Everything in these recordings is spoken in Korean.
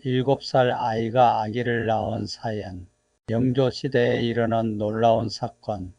7살 아이가 아기를 낳은 사연. 영조시대에 일어난 놀라운 사건.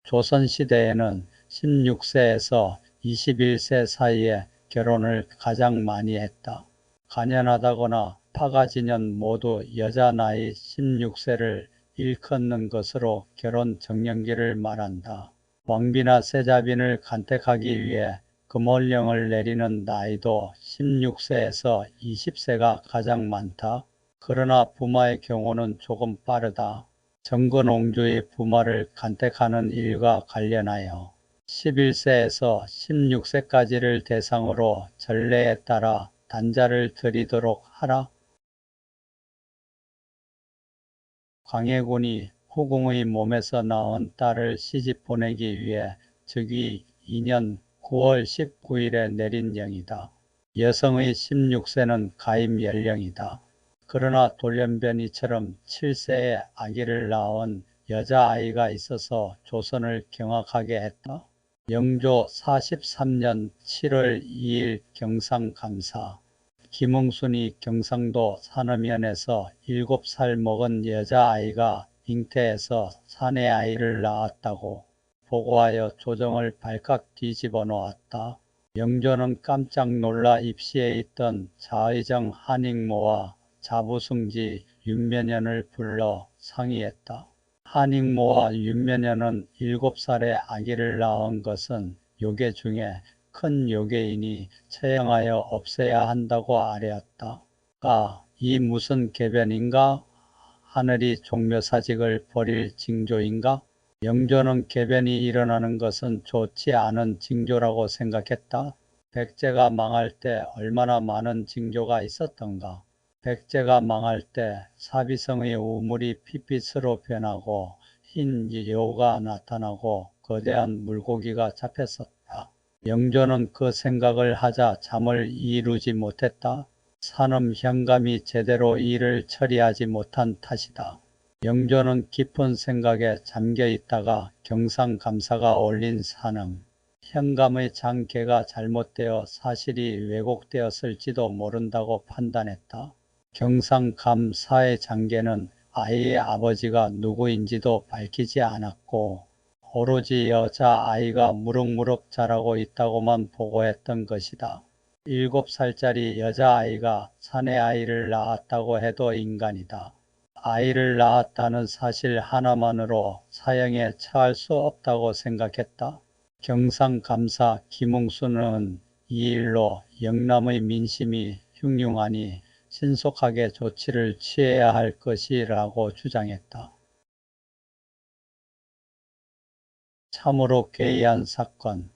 조선시대에는 16세에서 21세 사이에 결혼을 가장 많이 했다. 가년하다거나 파가지년 모두 여자 나이 16세를 일컫는 것으로 결혼 정년기를 말한다. 왕비나 세자빈을 간택하기 위해 금월령을 내리는 나이도 16세에서 20세가 가장 많다. 그러나 부마의 경우는 조금 빠르다. 정근옹주의 부마를 간택하는 일과 관련하여 11세에서 16세까지를 대상으로 전례에 따라 단자를 드리도록 하라. 광해군이 후궁의 몸에서 낳은 딸을 시집 보내기 위해 즉위 2년 9월 19일에 내린 령이다. 여성의 16세는 가임 연령이다. 그러나 돌연변이처럼 7세에 아기를 낳은 여자아이가 있어서 조선을 경악하게 했다. 영조 43년 7월 2일 경상감사. 김응순이 경상도 산음면에서 7살 먹은 여자아이가 잉태해서 사내아이를 낳았다고 보고하여 조정을 발칵 뒤집어 놓았다. 영조는 깜짝 놀라 입시에 있던 자의정 한익모와 자부승지 윤면연을 불러 상의했다. 한익모와 윤면연은 7살의 아기를 낳은 것은 요괴 중에 큰 요괴이니 처형하여 없애야 한다고 아뢰었다. 이 무슨 개변인가? 하늘이 종묘사직을 벌일 징조인가? 영조는 개변이 일어나는 것은 좋지 않은 징조라고 생각했다. 백제가 망할 때 얼마나 많은 징조가 있었던가. 백제가 망할 때 사비성의 우물이 핏빛으로 변하고 흰 여우가 나타나고 거대한 물고기가 잡혔었다. 영조는 그 생각을 하자 잠을 이루지 못했다. 산음 현감이 제대로 일을 처리하지 못한 탓이다. 영조는 깊은 생각에 잠겨 있다가 경상감사가 올린 산음 현감의 장계가 잘못되어 사실이 왜곡되었을지도 모른다고 판단했다. 경상감사의 장계는 아이의 아버지가 누구인지도 밝히지 않았고 오로지 여자아이가 무럭무럭 자라고 있다고만 보고했던 것이다. 7살짜리 여자아이가 사내아이를 낳았다고 해도 인간이다. 아이를 낳았다는 사실 하나만으로 사형에 처할 수 없다고 생각했다. 경상감사 김응순은 이 일로 영남의 민심이 흉흉하니 신속하게 조치를 취해야 할 것이라고 주장했다. 참으로 괴이한 사건.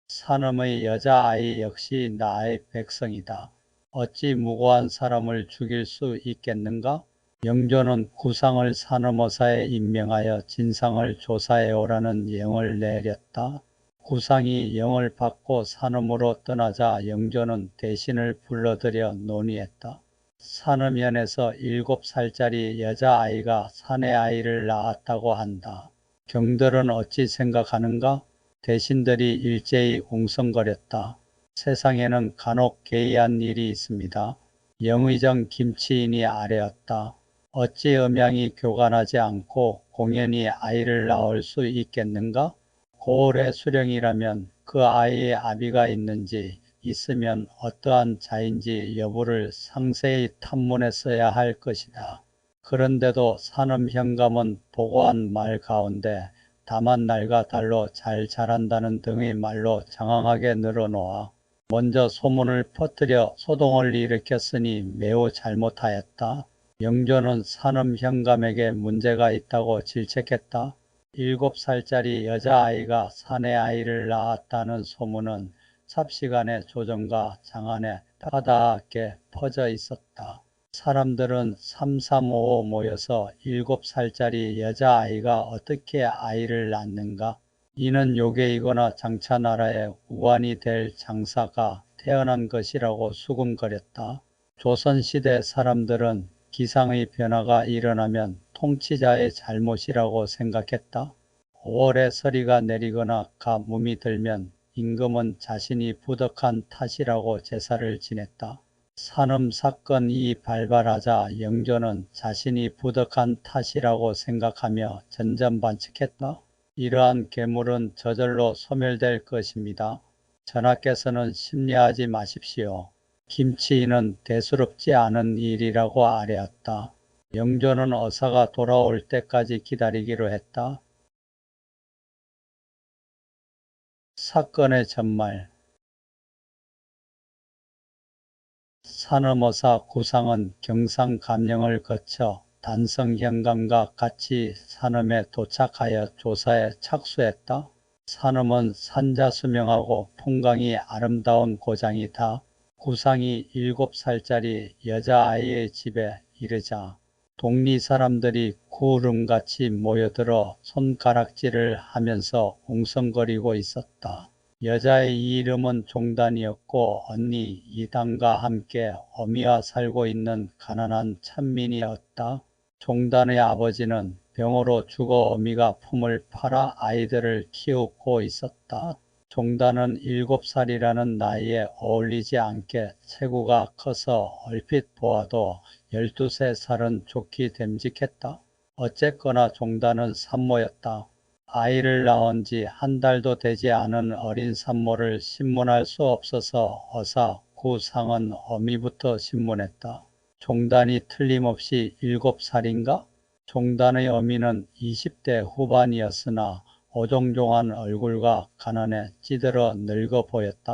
산음의 여자아이 역시 나의 백성이다. 어찌 무고한 사람을 죽일 수 있겠는가? 영조는 구상을 산음어사에 임명하여 진상을 조사해 오라는 영을 내렸다. 구상이 영을 받고 산음으로 떠나자 영조는 대신을 불러들여 논의했다. 산음현에서 7살짜리 여자아이가 사내아이를 낳았다고 한다. 경들은 어찌 생각하는가? 대신들이 일제히 웅성거렸다. 세상에는 간혹 괴이한 일이 있습니다. 영의정 김치인이 아뢰었다. 어찌 음양이 교간하지 않고 공연히 아이를 낳을 수 있겠는가? 고을의 수령이라면 그 아이의 아비가 있는지 있으면 어떠한 자인지 여부를 상세히 탐문했어야 할 것이다. 그런데도 산음 현감은 보고한 말 가운데 다만 날과 달로 잘 자란다는 등의 말로 장황하게 늘어놓아 먼저 소문을 퍼뜨려 소동을 일으켰으니 매우 잘못하였다. 영조는 산음 현감에게 문제가 있다고 질책했다. 7살짜리 여자아이가 사내아이를 낳았다는 소문은 삽시간에 조정과 장안에 파다하게 퍼져 있었다. 사람들은 삼삼오오 모여서 7살짜리 여자아이가 어떻게 아이를 낳는가? 이는 요괴이거나 장차나라의 우환이 될 장사가 태어난 것이라고 수군거렸다. 조선시대 사람들은 기상의 변화가 일어나면 통치자의 잘못이라고 생각했다. 5월에 서리가 내리거나 가뭄이 들면 임금은 자신이 부덕한 탓이라고 제사를 지냈다. 산음 사건이 발발하자 영조는 자신이 부덕한 탓이라고 생각하며 전전반칙했다. 이러한 괴물은 저절로 소멸될 것입니다. 전하께서는 심려하지 마십시오. 김치인은 대수롭지 않은 일이라고 아뢰었다. 영조는 어사가 돌아올 때까지 기다리기로 했다. 사건의 전말. 산음어사 구상은 경상감령을 거쳐 단성현감과 같이 산음에 도착하여 조사에 착수했다. 산음은 산자수명하고 풍광이 아름다운 고장이다. 구상이 7살짜리 여자아이의 집에 이르자 동리 사람들이 구름같이 모여들어 손가락질을 하면서 웅성거리고 있었다. 여자의 이름은 종단이었고 언니 이단과 함께 어미와 살고 있는 가난한 천민이었다. 종단의 아버지는 병으로 죽어 어미가 품을 팔아 아이들을 키우고 있었다. 종단은 7살이라는 나이에 어울리지 않게 체구가 커서 얼핏 보아도 12살은 좋기 됨직했다. 어쨌거나 종단은 산모였다. 아이를 낳은 지 한 달도 되지 않은 어린 산모를 신문할 수 없어서 어사 구상은 어미부터 신문했다. 종단이 틀림없이 7살인가? 종단의 어미는 20대 후반이었으나 오종종한 얼굴과 가난에 찌들어 늙어 보였다.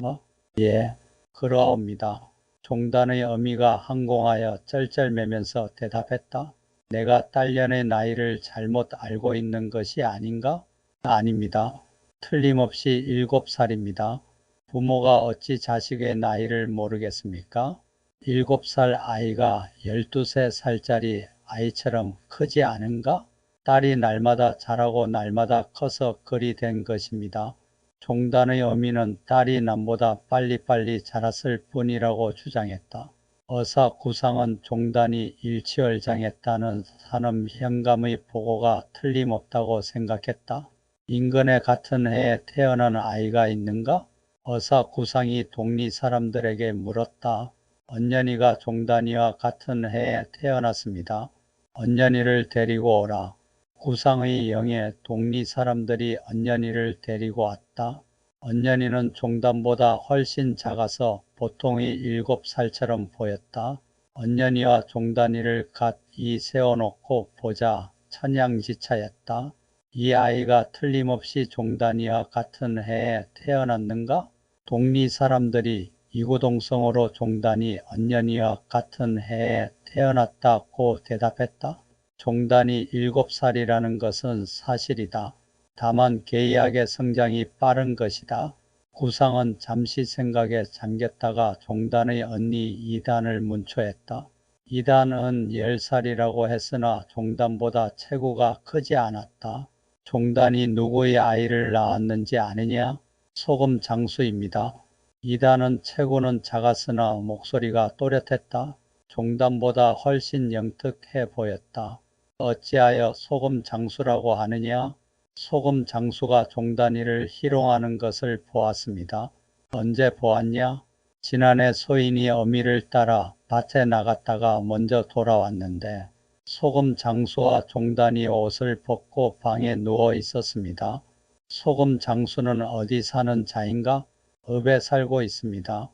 예, 그러옵니다. 종단의 어미가 항공하여 쩔쩔매면서 대답했다. 내가 딸년의 나이를 잘못 알고 있는 것이 아닌가? 아닙니다. 틀림없이 7살입니다. 부모가 어찌 자식의 나이를 모르겠습니까? 7살 아이가 12살짜리 아이처럼 크지 않은가? 딸이 날마다 자라고 날마다 커서 그리 된 것입니다. 종단의 어미는 딸이 남보다 빨리빨리 자랐을 뿐이라고 주장했다. 어사 구상은 종단이 일취월장했다는 산음 현감의 보고가 틀림없다고 생각했다. 인근에 같은 해에 태어난 아이가 있는가? 어사 구상이 동리 사람들에게 물었다. 언년이가 종단이와 같은 해에 태어났습니다. 언년이를 데리고 오라. 구상의 영에 동리 사람들이 언년이를 데리고 왔다. 언년이는 종단보다 훨씬 작아서 보통의 7살처럼 보였다. 언년이와 종단이를 갓이 세워놓고 보자 천양지차였다. 이 아이가 틀림없이 종단이와 같은 해에 태어났는가? 동리 사람들이 이구동성으로 종단이 언년이와 같은 해에 태어났다고 대답했다. 종단이 7살이라는 것은 사실이다. 다만 계약의 성장이 빠른 것이다. 구상은 잠시 생각에 잠겼다가 종단의 언니 이단을 문초했다. 이단은 10살이라고 했으나 종단보다 체구가 크지 않았다. 종단이 누구의 아이를 낳았는지 아느냐? 소금 장수입니다. 이단은 체구는 작았으나 목소리가 또렷했다. 종단보다 훨씬 영특해 보였다. 어찌하여 소금 장수라고 하느냐? 소금 장수가 종단이를 희롱하는 것을 보았습니다. 언제 보았냐? 지난해 소인이 어미를 따라 밭에 나갔다가 먼저 돌아왔는데 소금 장수와 종단이 옷을 벗고 방에 누워 있었습니다. 소금 장수는 어디 사는 자인가? 읍에 살고 있습니다.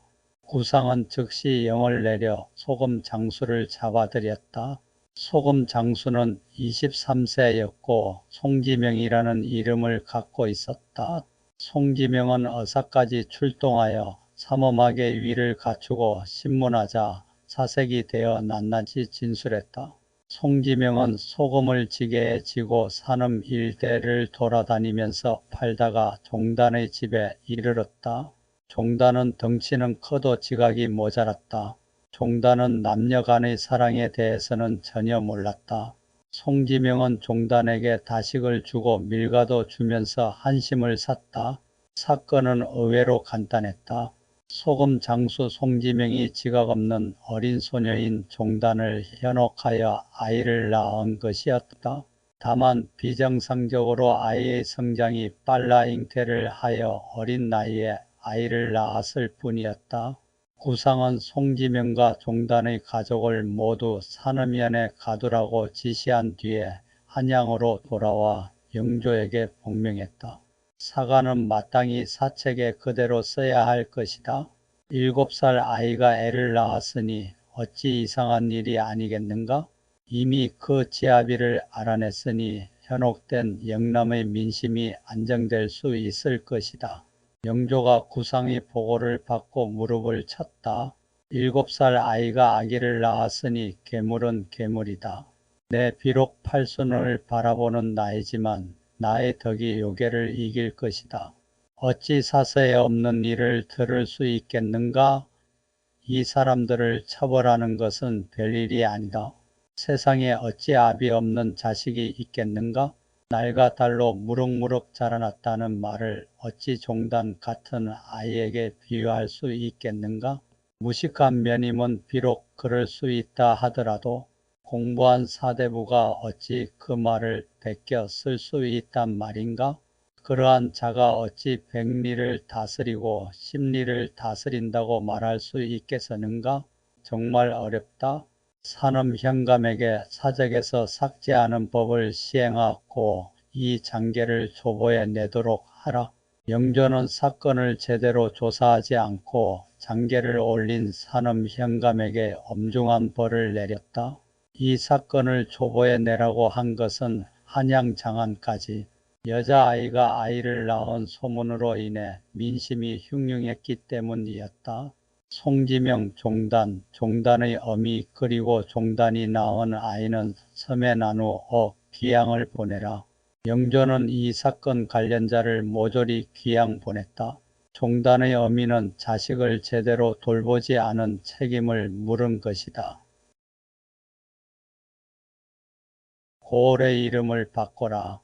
구상은 즉시 영을 내려 소금 장수를 잡아들였다. 소금 장수는 23세였고 송지명이라는 이름을 갖고 있었다. 송지명은 어사까지 출동하여 삼엄하게 위를 갖추고 신문하자 사색이 되어 낱낱이 진술했다. 송지명은 소금을 지게에 지고 산음 일대를 돌아다니면서 팔다가 종단의 집에 이르렀다. 종단은 덩치는 커도 지각이 모자랐다. 종단은 남녀 간의 사랑에 대해서는 전혀 몰랐다. 송지명은 종단에게 다식을 주고 밀가도 주면서 한심을 샀다. 사건은 의외로 간단했다. 소금 장수 송지명이 지각 없는 어린 소녀인 종단을 현혹하여 아이를 낳은 것이었다. 다만 비정상적으로 아이의 성장이 빨라 잉태를 하여 어린 나이에 아이를 낳았을 뿐이었다. 구상은 송지명과 종단의 가족을 모두 산음면에 가두라고 지시한 뒤에 한양으로 돌아와 영조에게 복명했다. 사과는 마땅히 사책에 그대로 써야 할 것이다. 7살 아이가 애를 낳았으니 어찌 이상한 일이 아니겠는가? 이미 그 지아비를 알아냈으니 현혹된 영남의 민심이 안정될 수 있을 것이다. 영조가 구상의 보고를 받고 무릎을 쳤다. 7살 아이가 아기를 낳았으니 괴물은 괴물이다. 내 비록 팔순을 바라보는 나이지만 나의 덕이 요괴를 이길 것이다. 어찌 사서에 없는 일을 들을 수 있겠는가? 이 사람들을 처벌하는 것은 별일이 아니다. 세상에 어찌 압이 없는 자식이 있겠는가? 날과 달로 무럭무럭 자라났다는 말을 어찌 종단 같은 아이에게 비유할 수 있겠는가? 무식한 며님은 비록 그럴 수 있다 하더라도 공부한 사대부가 어찌 그 말을 베껴 쓸 수 있단 말인가? 그러한 자가 어찌 백리를 다스리고 십리를 다스린다고 말할 수 있겠었는가? 정말 어렵다. 산업 현감에게 사적에서 삭제하는 법을 시행하고 이 장계를 조보에 내도록 하라. 영조는 사건을 제대로 조사하지 않고 장계를 올린 산업 현감에게 엄중한 벌을 내렸다. 이 사건을 조보에 내라고 한 것은 한양 장안까지 여자아이가 아이를 낳은 소문으로 인해 민심이 흉흉했기 때문이었다. 송지명 종단, 종단의 어미 그리고 종단이 낳은 아이는 섬에 나누어 귀양을 보내라. 영조는 이 사건 관련자를 모조리 귀양 보냈다. 종단의 어미는 자식을 제대로 돌보지 않은 책임을 물은 것이다. 고을의 이름을 바꿔라.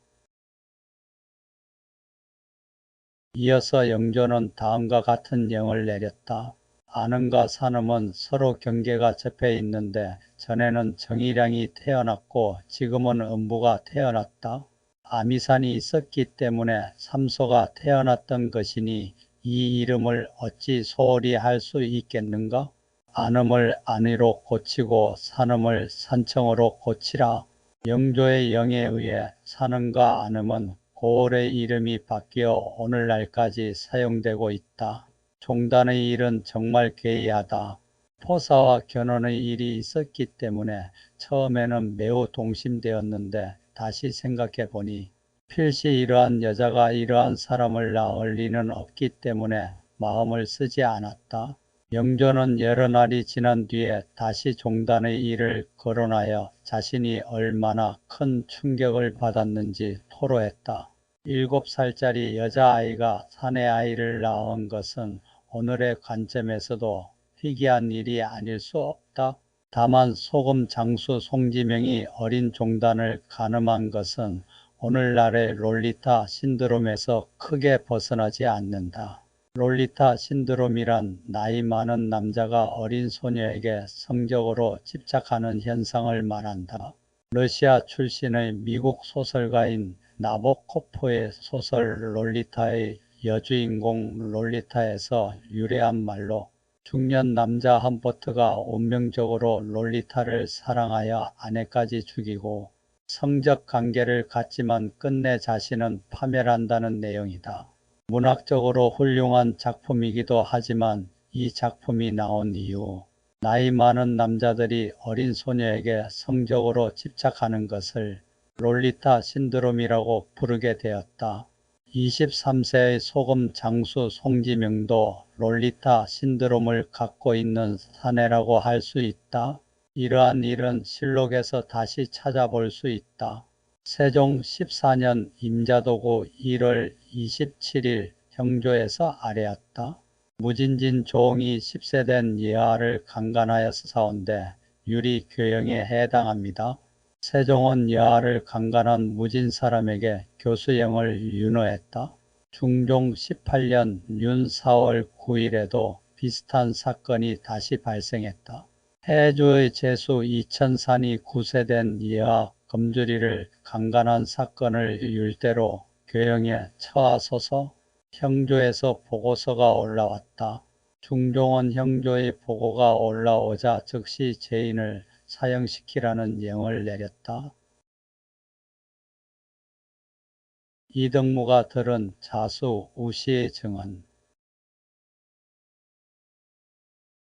이어서 영조는 다음과 같은 영을 내렸다. 안흥과 산음은 서로 경계가 접해 있는데 전에는 정의량이 태어났고 지금은 음부가 태어났다. 아미산이 있었기 때문에 삼소가 태어났던 것이니 이 이름을 어찌 소홀히 할 수 있겠는가? 안음을 안위로 고치고 산음을 산청으로 고치라. 영조의 영에 의해 산음과 안음은 고을의 이름이 바뀌어 오늘날까지 사용되고 있다. 종단의 일은 정말 괴이하다. 포사와 견훤의 일이 있었기 때문에 처음에는 매우 동심되었는데 다시 생각해 보니 필시 이러한 여자가 이러한 사람을 낳을 리는 없기 때문에 마음을 쓰지 않았다. 영조는 여러 날이 지난 뒤에 다시 종단의 일을 거론하여 자신이 얼마나 큰 충격을 받았는지 토로했다. 7살짜리 여자아이가 사내아이를 낳은 것은 오늘의 관점에서도 희귀한 일이 아닐 수 없다. 다만 소금 장수 송지명이 어린 종단을 가늠한 것은 오늘날의 롤리타 신드롬에서 크게 벗어나지 않는다. 롤리타 신드롬이란 나이 많은 남자가 어린 소녀에게 성적으로 집착하는 현상을 말한다. 러시아 출신의 미국 소설가인 나보코프의 소설 롤리타의 여주인공 롤리타에서 유래한 말로 중년 남자 함버트가 운명적으로 롤리타를 사랑하여 아내까지 죽이고 성적 관계를 갖지만 끝내 자신은 파멸한다는 내용이다. 문학적으로 훌륭한 작품이기도 하지만 이 작품이 나온 이후 나이 많은 남자들이 어린 소녀에게 성적으로 집착하는 것을 롤리타 신드롬이라고 부르게 되었다. 23세의 소금 장수 송지명도 롤리타 신드롬을 갖고 있는 사내라고 할 수 있다. 이러한 일은 실록에서 다시 찾아볼 수 있다. 세종 14년 임자도구 1월 27일 형조에서 아뢰었다. 무진진 조홍이 10세 된 여아를 강간하여 사온데 유리 교형에 해당합니다. 세종은 여아를 강간한 무진 사람에게 교수형을 윤호했다. 중종 18년 윤 4월 9일에도 비슷한 사건이 다시 발생했다. 해주의 제수 이천산이 9세 된 여아 검주리를 강간한 사건을 율대로 교형에 처하소서. 형조에서 보고서가 올라왔다. 중종은 형조의 보고가 올라오자 즉시 죄인을 사형시키라는 명을 내렸다. 이덕무가 들은 자수 우시의 증언.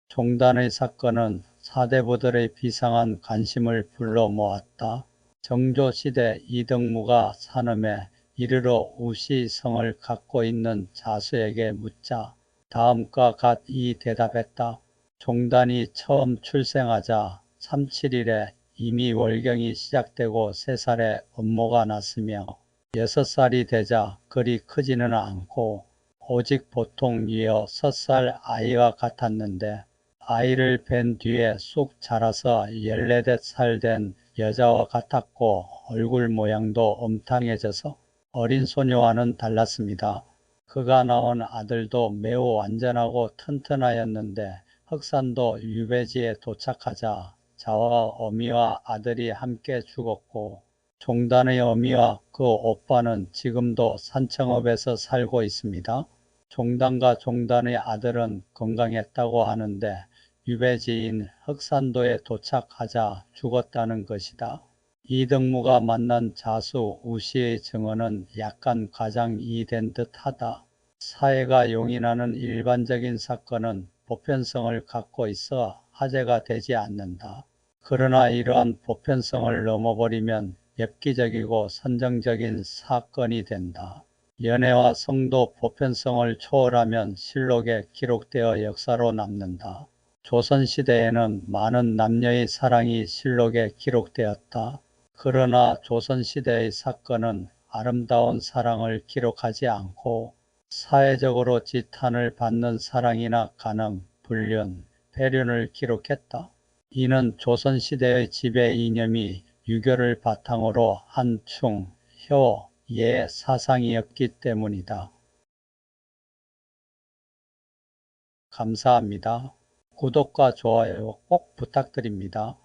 종단의 사건은 사대부들의 비상한 관심을 불러 모았다. 정조시대 이덕무가 산음에 이르러 우시성을 갖고 있는 자수에게 묻자 다음과 같이 대답했다. 종단이 처음 출생하자 37일에 이미 월경이 시작되고 3살에 업모가 났으며 6살이 되자 그리 크지는 않고 오직 보통 6살 아이와 같았는데 아이를 뵌 뒤에 쑥 자라서 14살 된 여자와 같았고 얼굴 모양도 엄탕해져서 어린 소녀와는 달랐습니다. 그가 낳은 아들도 매우 완전하고 튼튼하였는데 흑산도 유배지에 도착하자 자와 어미와 아들이 함께 죽었고 종단의 어미와 그 오빠는 지금도 산청읍에서 살고 있습니다. 종단과 종단의 아들은 건강했다고 하는데 유배지인 흑산도에 도착하자 죽었다는 것이다. 이덕무가 만난 자수 우시의 증언은 약간 과장이 된 듯하다. 사회가 용인하는 일반적인 사건은 보편성을 갖고 있어 화제가 되지 않는다. 그러나 이러한 보편성을 넘어버리면 엽기적이고 선정적인 사건이 된다. 연애와 성도 보편성을 초월하면 실록에 기록되어 역사로 남는다. 조선시대에는 많은 남녀의 사랑이 실록에 기록되었다. 그러나 조선시대의 사건은 아름다운 사랑을 기록하지 않고 사회적으로 지탄을 받는 사랑이나 간음, 불륜, 배륜을 기록했다. 이는 조선시대의 지배 이념이 유교를 바탕으로 한 충, 효, 예 사상이었기 때문이다. 감사합니다. 구독과 좋아요 꼭 부탁드립니다.